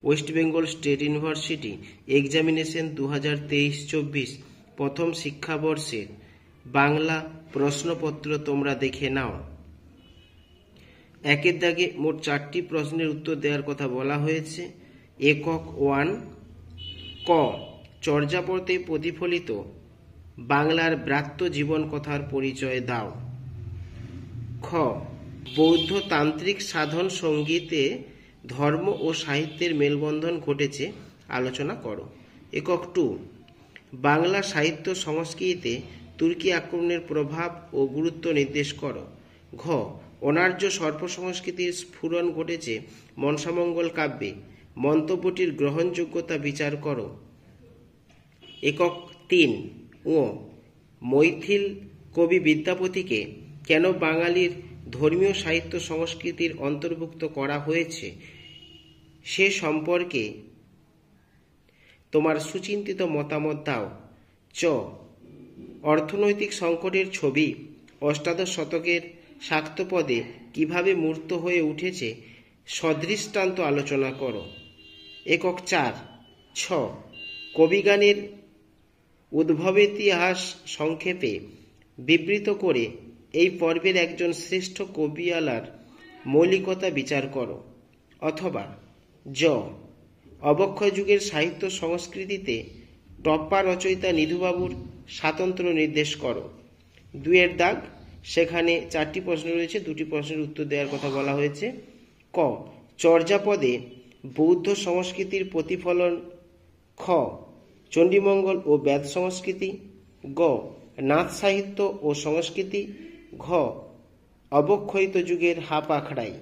West Bengal state university examination 2023-24 প্রথম শিক্ষাবর্ষের বাংলা প্রশ্নপত্র তোমরা দেখে নাও। একের দাগে মোট 4টি প্রশ্নের উত্তর দেওয়ার কথা বলা হয়েছে। একক 1, ক চর্যাপদে প্রতিফলিত বাংলার ব্রাত্য জীবন কথার পরিচয় দাও। খ বৌদ্ধ তান্ত্রিক সাধন সঙ্গীতে ধর্ম ও সাহিত্যের মেলবন্ধন ঘটেছে, আলোচনা করো। একক 2, বাংলা সাহিত্য সংস্কৃতিতে তুর্কি আক্রমণের প্রভাব ও গুরুত্ব নির্দেশ করো। ঘ অনার্য সর্প সংস্কৃতির স্ফুরণ ঘটেছে মনসামঙ্গল কাব্যে, মন্তব্যটির গ্রহণযোগ্যতা বিচার করো। একক 3, ও মৈথিল কবি বিদ্যাপতিকে কেন বাঙালির ধর্মীয় সাহিত্য সংস্কৃতির অন্তর্ভুক্ত করা হয়েছে সে সম্পর্কে তোমার সুচিন্তিত মতামত দাও। চ অর্থনৈতিক সংকটের ছবি অষ্টাদশ শতকের শাক্তপদে কিভাবে মূর্ত হয়ে উঠেছে সদৃষ্টান্ত আলোচনা করো। একক 4, ছ কবিগানের উদ্ভবেতিহাস সংক্ষেপে বিবৃত করে এই পর্বের একজন শ্রেষ্ঠ কবিয়ালার মৌলিকতা বিচার করো। অথবা জ অবক্ষয় যুগের সাহিত্য সংস্কৃতিতে টপ্পা রচয়িতা নিধুবাবুর স্বাতন্ত্র্য নির্দেশ করো। 2-এর দাগ, সেখানে 4টি প্রশ্ন রয়েছে, 2টি প্রশ্নের উত্তর দেওয়ার কথা বলা হয়েছে। ক চর্যাপদে বৌদ্ধ সংস্কৃতির প্রতিফলন। খ চণ্ডীমঙ্গল ও বেদ সংস্কৃতি। গ নাথ সাহিত্য ও সংস্কৃতি। ঘ অবক্ষয়িত যুগের হাপ আখড়াই।